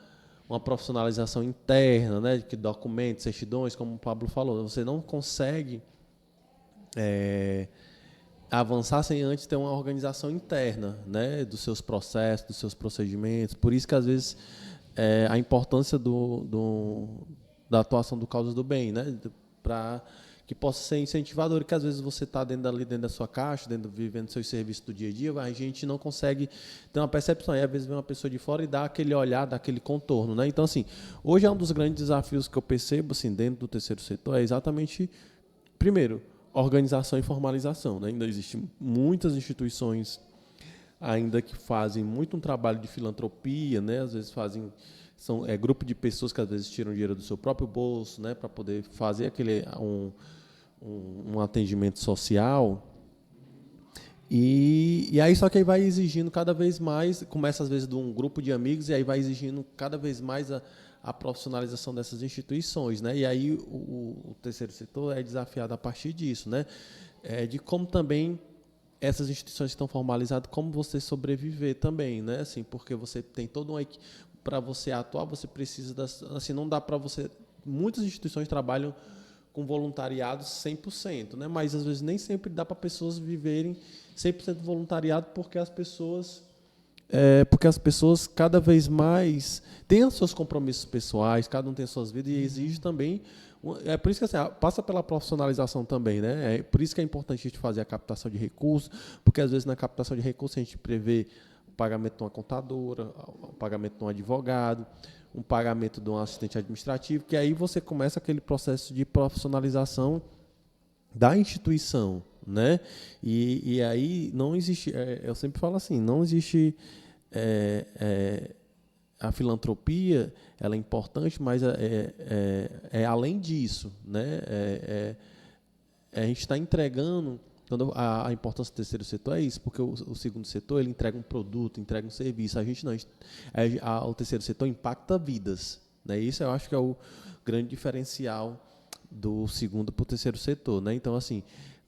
profissionalização interna, né? Que documentos, certidões, como o Pablo falou, você não consegue avançar sem antes ter uma organização interna, né, dos seus processos, dos seus procedimentos. Por isso que, às vezes, a importância da atuação do Causas do Bem, né, para que possa ser incentivador, que às vezes você está dentro da sua caixa, vivendo seus serviços do dia a dia, a gente não consegue ter uma percepção. Aí, às vezes, vem uma pessoa de fora e dá aquele olhar, dá aquele contorno, né? Então, assim, hoje é um dos grandes desafios que eu percebo, assim, dentro do terceiro setor, é exatamente, primeiro, organização e formalização, né? Ainda existem muitas instituições ainda que fazem muito um trabalho de filantropia, né? Às vezes são grupo de pessoas que às vezes tiram dinheiro do seu próprio bolso, né? Para poder fazer um atendimento social. E aí só que aí vai exigindo cada vez mais, começa às vezes de um grupo de amigos e aí vai exigindo cada vez mais a profissionalização dessas instituições, né? E aí o terceiro setor é desafiado a partir disso, né? De como também essas instituições estão formalizadas, como você sobreviver também, né? Assim, porque você tem todo uma equipe para você atuar, você precisa assim, não dá para você, muitas instituições trabalham com voluntariado 100%, né? Mas às vezes nem sempre dá para pessoas viverem 100% voluntariado, porque as pessoas cada vez mais têm os seus compromissos pessoais, cada um tem as suas vidas, e exige também. É por isso que assim, passa pela profissionalização também, né? É por isso que é importante a gente fazer a captação de recursos, porque às vezes na captação de recursos a gente prevê o pagamento de uma contadora, o pagamento de um advogado, um pagamento de um assistente administrativo, que aí você começa aquele processo de profissionalização da instituição, né? E aí não existe, eu sempre falo assim, não existe a filantropia, ela é importante, mas além disso, né? A gente está entregando, quando a importância do terceiro setor é isso, porque o segundo setor ele entrega um produto, entrega um serviço, a gente não, o terceiro setor impacta vidas, né? Isso eu acho que é o grande diferencial do segundo para o terceiro setor, né? Então, assim,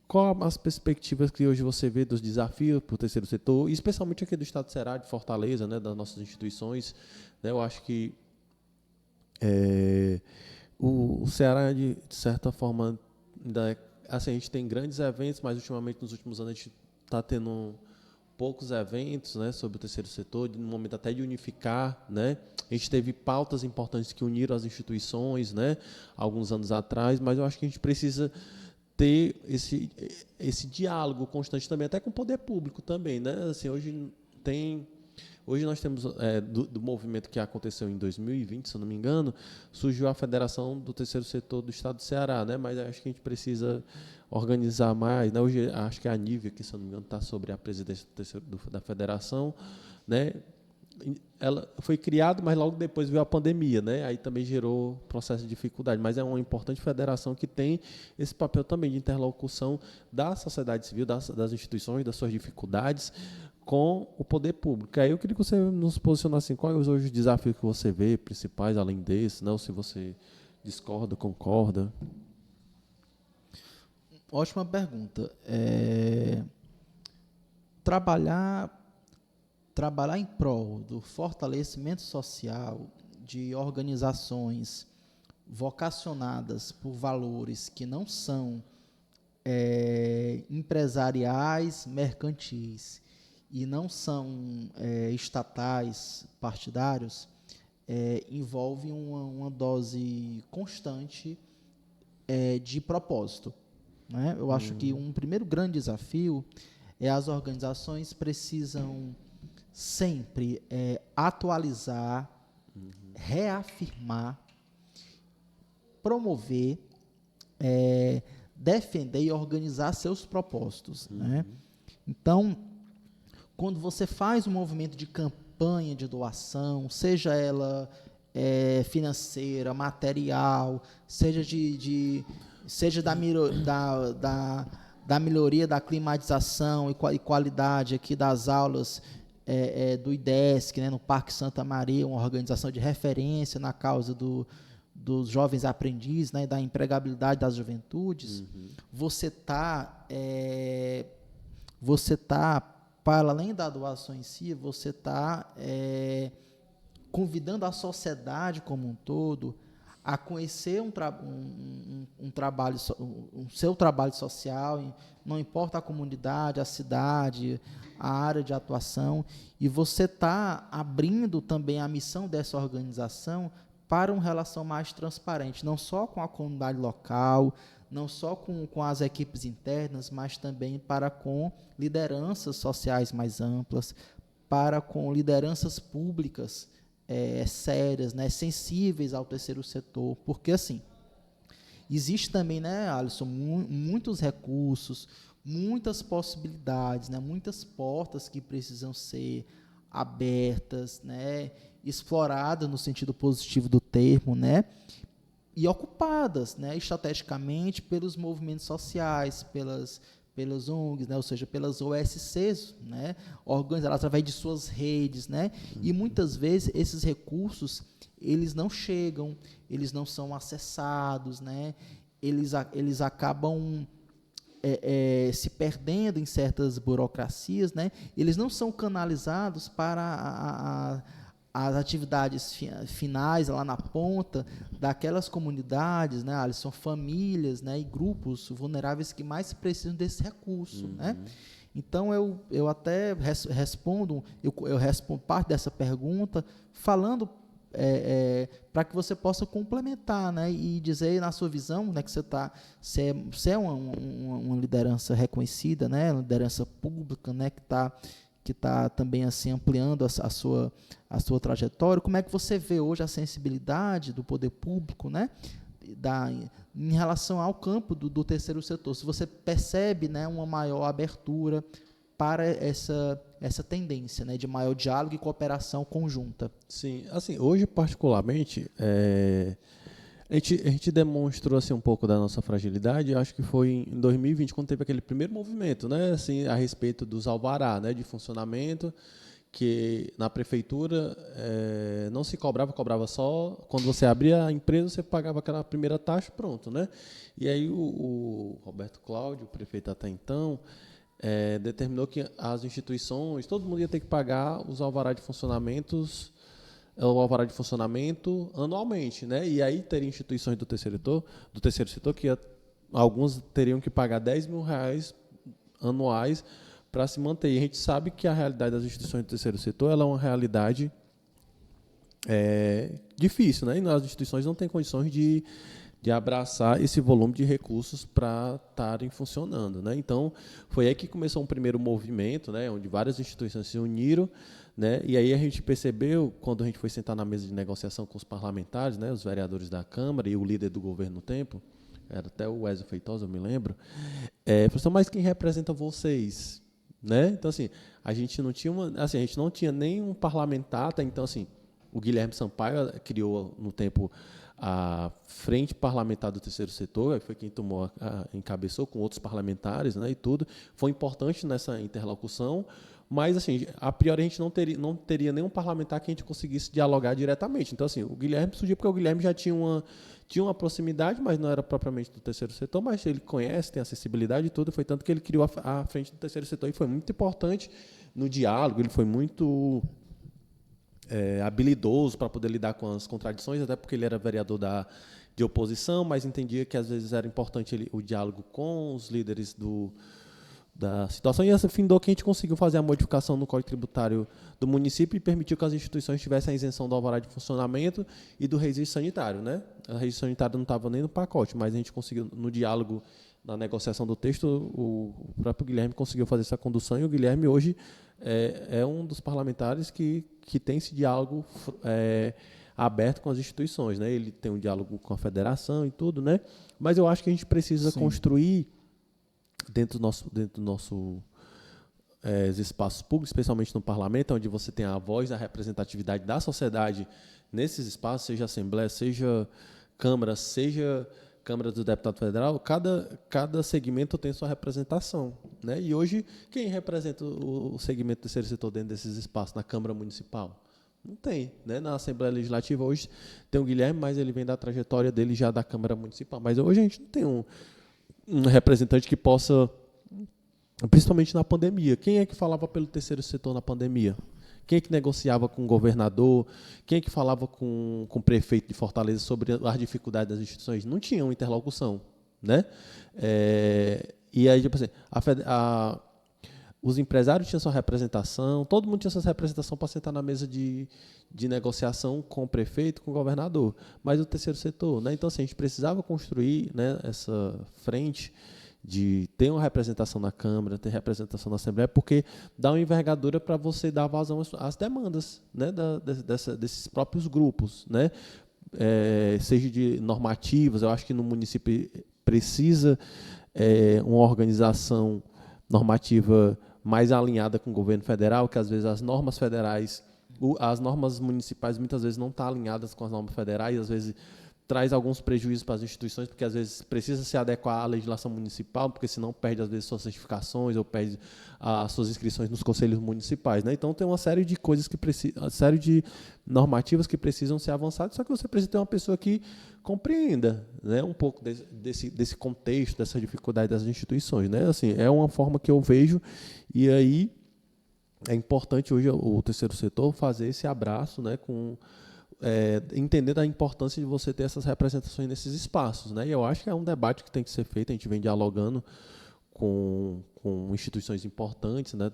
qual as perspectivas que hoje você vê dos desafios para o terceiro setor, especialmente aqui do estado do Ceará, de Fortaleza, né, das nossas instituições, né? Eu acho que o Ceará, de certa forma, ainda assim, a gente tem grandes eventos, mas ultimamente, nos últimos anos, a gente está tendo poucos eventos, né, sobre o terceiro setor, no momento até de unificar, né? A gente teve pautas importantes que uniram as instituições, né, alguns anos atrás, mas eu acho que a gente precisa ter esse diálogo constante também, até com o poder público também, né? Assim, hoje nós temos, do movimento que aconteceu em 2020, se eu não me engano, surgiu a Federação do Terceiro Setor do Estado do Ceará, né? Mas acho que a gente precisa organizar mais, né? Hoje acho que a Nívia, que se eu não me engano, está sobre a presidência da Federação, né? Ela foi criada, mas logo depois veio a pandemia, né? Aí também gerou processo de dificuldade, mas é uma importante federação que tem esse papel também de interlocução da sociedade civil, das instituições, das suas dificuldades com o poder público. Aí eu queria que você nos posicionasse assim, quais hoje os desafios que você vê principais além desse, não? Se você discorda, concorda. Ótima pergunta. Trabalhar em prol do fortalecimento social de organizações vocacionadas por valores que não são empresariais, mercantis e não são estatais, partidários, envolve uma dose constante de propósito, né? Eu acho que um primeiro grande desafio é as organizações precisam sempre atualizar, reafirmar, promover, defender e organizar seus propósitos, né? Então, quando você faz um movimento de campanha de doação, seja ela financeira, material, seja seja da melhoria da climatização e qualidade aqui das aulas do IDESC, né, no Parque Santa Maria, uma organização de referência na causa dos jovens aprendizes, né, da empregabilidade das juventudes. Você está, para além da doação em si, você está convidando a sociedade como um todo a conhecer seu trabalho social, não importa a comunidade, a cidade, a área de atuação, e você está abrindo também a missão dessa organização para uma relação mais transparente, não só com a comunidade local, não só com as equipes internas, mas também para com lideranças sociais mais amplas, para com lideranças públicas sérias, né, sensíveis ao terceiro setor, porque assim, existe também, né, Alisson, muitos recursos, muitas possibilidades, né, muitas portas que precisam ser abertas, né, exploradas no sentido positivo do termo, né, e ocupadas, né, estrategicamente pelos movimentos sociais, pelas ONGs, né, ou seja, pelas OSCs, né, organizadas através de suas redes, né, e muitas vezes esses recursos eles não chegam, eles não são acessados, né, eles acabam se perdendo em certas burocracias, né, eles não são canalizados para as atividades finais lá na ponta daquelas comunidades, né, Alisson, famílias, né, e grupos vulneráveis que mais precisam desse recurso, né? Então eu até respondo parte dessa pergunta falando para que você possa complementar, né, e dizer na sua visão, né, que você é uma liderança reconhecida, né, uma liderança pública, né, que está também assim ampliando a sua trajetória. Como é que você vê hoje a sensibilidade do poder público, né, em relação ao campo do terceiro setor? Se você percebe, né, uma maior abertura para essa tendência, né, de maior diálogo e cooperação conjunta. Sim, assim, hoje particularmente, a gente demonstrou assim, um pouco da nossa fragilidade, acho que foi em 2020, quando teve aquele primeiro movimento, né, assim, a respeito dos alvará, né, de funcionamento, que na prefeitura não se cobrava só, quando você abria a empresa, você pagava aquela primeira taxa, pronto, né? E aí o Roberto Cláudio, o prefeito até então, determinou que as instituições, todo mundo ia ter que pagar o alvará de funcionamento anualmente, né? E aí teria instituições do terceiro setor que alguns teriam que pagar R$10 mil anuais para se manter. E a gente sabe que a realidade das instituições do terceiro setor ela é uma realidade difícil, né? E as instituições não têm condições de abraçar esse volume de recursos para estarem funcionando, né? Então, foi aí que começou um primeiro movimento, né, onde várias instituições se uniram, né? E aí a gente percebeu, quando a gente foi sentar na mesa de negociação com os parlamentares, né, os vereadores da Câmara e o líder do governo no tempo, era até o Wesley Feitosa, eu me lembro, professor, mas quem representa vocês? Né? Então, assim, a gente não tinha nenhum parlamentar, tá? Então, assim, o Guilherme Sampaio criou no tempo a Frente Parlamentar do Terceiro Setor, foi quem encabeçou com outros parlamentares, né, e tudo. Foi importante nessa interlocução, mas, assim, a priori a gente não teria nenhum parlamentar que a gente conseguisse dialogar diretamente. Então, assim, o Guilherme surgiu porque o Guilherme já tinha uma proximidade, mas não era propriamente do terceiro setor, mas ele conhece, tem acessibilidade e tudo, foi tanto que ele criou a Frente do Terceiro Setor e foi muito importante no diálogo, ele foi muito habilidoso para poder lidar com as contradições, até porque ele era vereador de oposição, mas entendia que às vezes era importante o diálogo com os líderes da situação, e essa findou que a gente conseguiu fazer a modificação no Código Tributário do município e permitiu que as instituições tivessem a isenção do alvará de funcionamento e do registro sanitário, né? O registro sanitário não estava nem no pacote, mas a gente conseguiu, no diálogo, na negociação do texto, o próprio Guilherme conseguiu fazer essa condução, e o Guilherme hoje é um dos parlamentares que tem esse diálogo aberto com as instituições, né? Ele tem um diálogo com a federação e tudo, né? Mas eu acho que a gente precisa construir dentro do nosso os espaços públicos, especialmente no parlamento, onde você tem a voz da representatividade da sociedade nesses espaços, seja Assembleia, seja Câmara, seja Câmara do Deputado Federal, cada segmento tem sua representação, né? E hoje, quem representa o segmento do terceiro setor dentro desses espaços, na Câmara Municipal? Não tem, né? Na Assembleia Legislativa hoje tem o Guilherme, mas ele vem da trajetória dele já da Câmara Municipal. Mas hoje a gente não tem um representante que possa, principalmente na pandemia. Quem é que falava pelo terceiro setor na pandemia? Quem é que negociava com o governador? Quem é que falava com o prefeito de Fortaleza sobre as dificuldades das instituições? Não tinha uma interlocução, né? E aí, tipo assim, os empresários tinham sua representação, todo mundo tinha sua representação para sentar na mesa de negociação com o prefeito, com o governador, mas o terceiro setor, né? Então, assim, a gente precisava construir, né, essa frente de ter uma representação na Câmara, ter representação na Assembleia, porque dá uma envergadura para você dar vazão às demandas, né, desses próprios grupos, né? Seja de normativas, eu acho que no município precisa uma organização normativa mais alinhada com o governo federal, que às vezes as normas federais, as normas municipais muitas vezes não estão alinhadas com as normas federais, às vezes traz alguns prejuízos para as instituições, porque às vezes precisa se adequar à legislação municipal, porque senão perde às vezes suas certificações ou perde as suas inscrições nos conselhos municipais, né? Então tem uma série de coisas uma série de normativas que precisam ser avançadas, só que você precisa ter uma pessoa que compreenda, né, um pouco desse contexto, dessa dificuldade das instituições, né? Assim, é uma forma que eu vejo, e aí é importante hoje o terceiro setor fazer esse abraço, né, entender a importância de você ter essas representações nesses espaços, né? E eu acho que é um debate que tem que ser feito. A gente vem dialogando com instituições importantes, né,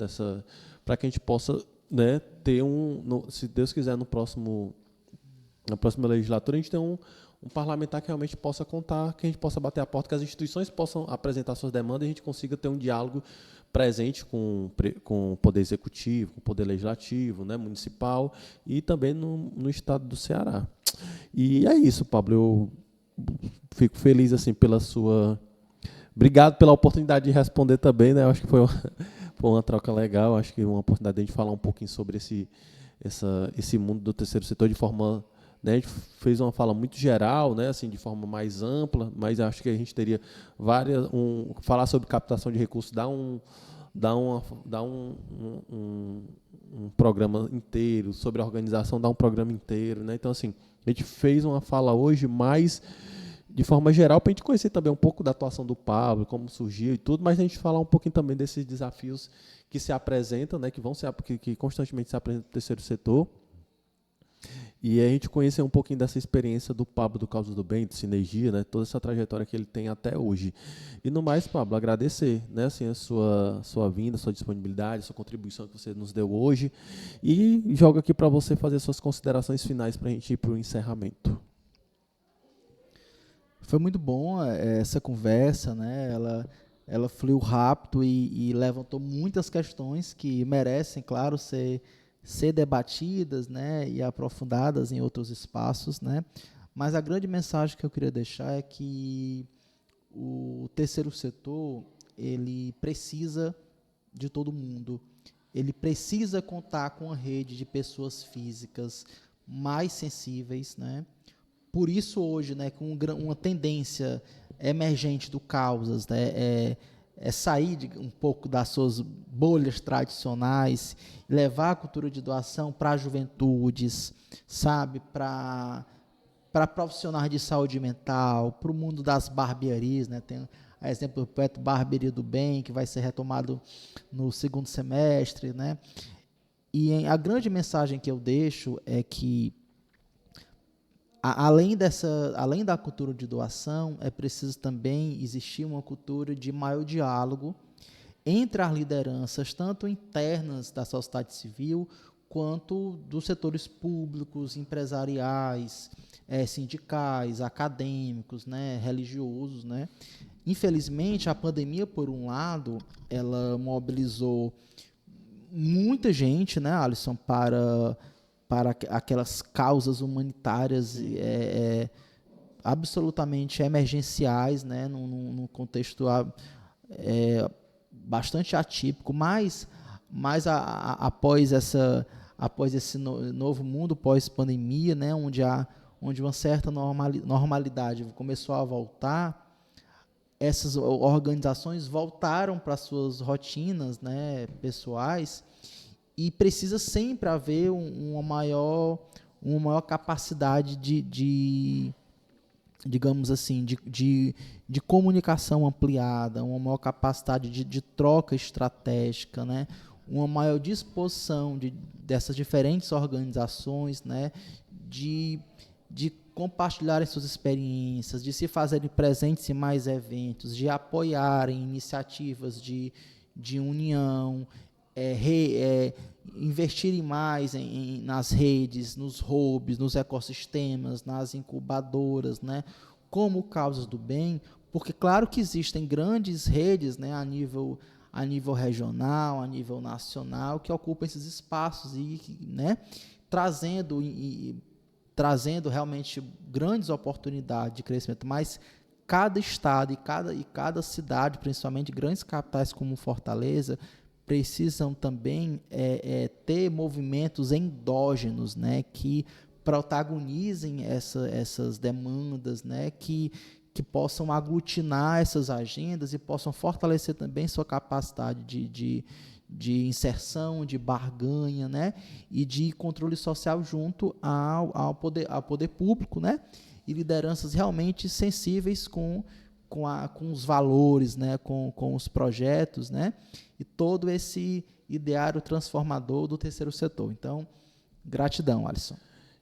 para que a gente possa, né, ter se Deus quiser, na próxima legislatura, a gente ter um parlamentar que realmente possa contar, que a gente possa bater a porta, que as instituições possam apresentar suas demandas e a gente consiga ter um diálogo presente com o Poder Executivo, com o Poder Legislativo, né, municipal, e também no estado do Ceará. E é isso, Pablo. Eu fico feliz assim, pela sua... Obrigado pela oportunidade de responder também, né? Eu acho que foi uma troca legal, acho que uma oportunidade de a gente falar um pouquinho sobre esse mundo do terceiro setor de forma... Né, a gente fez uma fala muito geral, né, assim, de forma mais ampla, mas acho que a gente teria falar sobre captação de recursos, dar um programa inteiro, sobre a organização, dar um programa inteiro, né? Então, assim, a gente fez uma fala hoje mais de forma geral, para a gente conhecer também um pouco da atuação do Pablo, como surgiu e tudo, mas a gente falar um pouquinho também desses desafios que se apresentam, né, que constantemente se apresentam no terceiro setor. E a gente conhecer um pouquinho dessa experiência do Pablo do Causa do Bem, de Sinergia, né, toda essa trajetória que ele tem até hoje. E no mais, Pablo, agradecer, né, assim, a sua vinda, a sua disponibilidade, a sua contribuição que você nos deu hoje. E jogo aqui para você fazer suas considerações finais para a gente ir para o encerramento. Foi muito bom essa conversa, né? Ela fluiu rápido e levantou muitas questões que merecem, claro, ser debatidas, né, e aprofundadas em outros espaços, né? Mas a grande mensagem que eu queria deixar é que o terceiro setor, ele precisa de todo mundo. Ele precisa contar com uma rede de pessoas físicas mais sensíveis, né? Por isso hoje, né, com uma tendência emergente do Causas, né, sair um pouco das suas bolhas tradicionais, levar a cultura de doação para as juventudes, sabe, para profissionais de saúde mental, para o mundo das barbearias, né? Tem a exemplo do projeto Barbearia do Bem, que vai ser retomado no segundo semestre, né? E a grande mensagem que eu deixo é que além da cultura de doação, é preciso também existir uma cultura de maior diálogo entre as lideranças, tanto internas da sociedade civil, quanto dos setores públicos, empresariais, sindicais, acadêmicos, né, religiosos, né. Infelizmente, a pandemia, por um lado, ela mobilizou muita gente, né, Alisson, para aquelas causas humanitárias absolutamente emergenciais, né, num contexto bastante atípico, mas mas após esse novo mundo pós-pandemia, né, onde uma certa normalidade começou a voltar, essas organizações voltaram para suas rotinas, né, pessoais, e precisa sempre haver uma maior capacidade digamos assim, de comunicação ampliada, uma maior capacidade de troca estratégica, né? Uma maior disposição dessas diferentes organizações, né? de compartilharem suas experiências, de se fazerem presentes em mais eventos, de apoiarem iniciativas de união, investirem mais nas redes, nos hubs, nos ecossistemas, nas incubadoras, né, como Causas do Bem, porque claro que existem grandes redes, né, a nível regional, a nível nacional, que ocupam esses espaços né, trazendo realmente grandes oportunidades de crescimento, mas cada estado e cada cidade, principalmente grandes capitais como Fortaleza, precisam também ter movimentos endógenos, né, que protagonizem essas demandas, né, que possam aglutinar essas agendas e possam fortalecer também sua capacidade de inserção, de barganha, né, e de controle social junto ao poder público, né, e lideranças realmente sensíveis com os valores, né, com os projetos, né, e todo esse ideário transformador do terceiro setor. Então, gratidão, Alisson.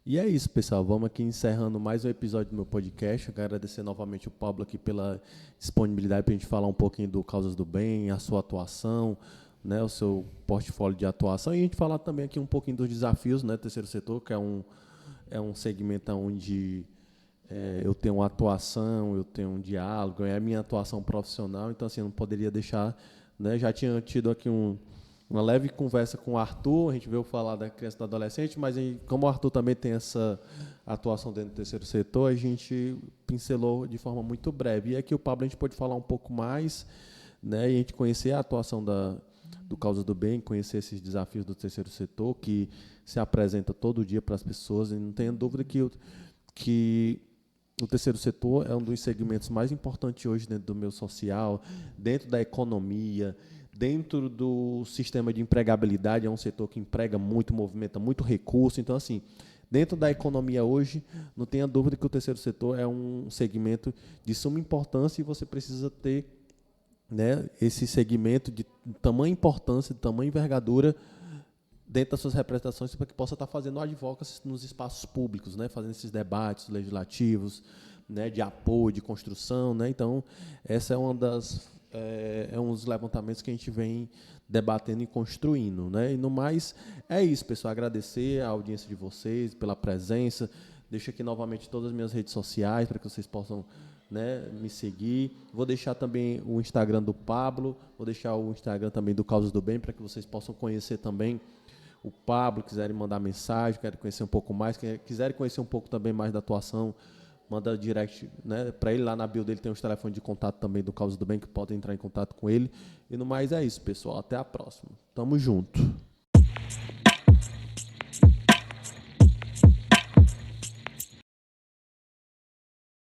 E é isso, pessoal. Vamos aqui encerrando mais um episódio do meu podcast. Eu quero agradecer novamente o Pablo aqui pela disponibilidade para a gente falar um pouquinho do Causas do Bem, a sua atuação, né, o seu portfólio de atuação, e a gente falar também aqui um pouquinho dos desafios, né, do terceiro setor, que é um segmento onde eu tenho uma atuação, eu tenho um diálogo, é a minha atuação profissional, então assim, eu não poderia deixar, né, já tinha tido aqui uma leve conversa com o Arthur, a gente veio falar da criança e do adolescente, mas como o Arthur também tem essa atuação dentro do terceiro setor, a gente pincelou de forma muito breve. E aqui o Pablo a gente pode falar um pouco mais, né, e a gente conhecer a atuação do Causas do Bem, conhecer esses desafios do terceiro setor, que se apresenta todo dia para as pessoas, e não tenha dúvida que o terceiro setor é um dos segmentos mais importantes hoje dentro do meio social, dentro da economia, dentro do sistema de empregabilidade, é um setor que emprega muito, movimenta muito recurso. Então, assim, dentro da economia hoje, não tenha dúvida que o terceiro setor é um segmento de suma importância e você precisa ter, né, esse segmento de tamanha importância, de tamanha envergadura dentro das suas representações para que possa estar fazendo advocacy nos espaços públicos, né, fazendo esses debates legislativos, né, de apoio, de construção, né. Então, essa é um dos levantamentos que a gente vem debatendo e construindo, né. E no mais, é isso, pessoal, agradecer a audiência de vocês pela presença, deixo aqui novamente todas as minhas redes sociais para que vocês possam, né, me seguir. Vou deixar também o Instagram do Pablo, vou deixar o Instagram também do Causas do Bem para que vocês possam conhecer também o Pablo, quiserem mandar mensagem, querem conhecer um pouco mais, quiserem conhecer um pouco também mais da atuação, manda direct, né, para ele. Lá na bio dele tem os telefones de contato também do Causas do Bem, que podem entrar em contato com ele. E no mais é isso, pessoal. Até a próxima. Tamo junto.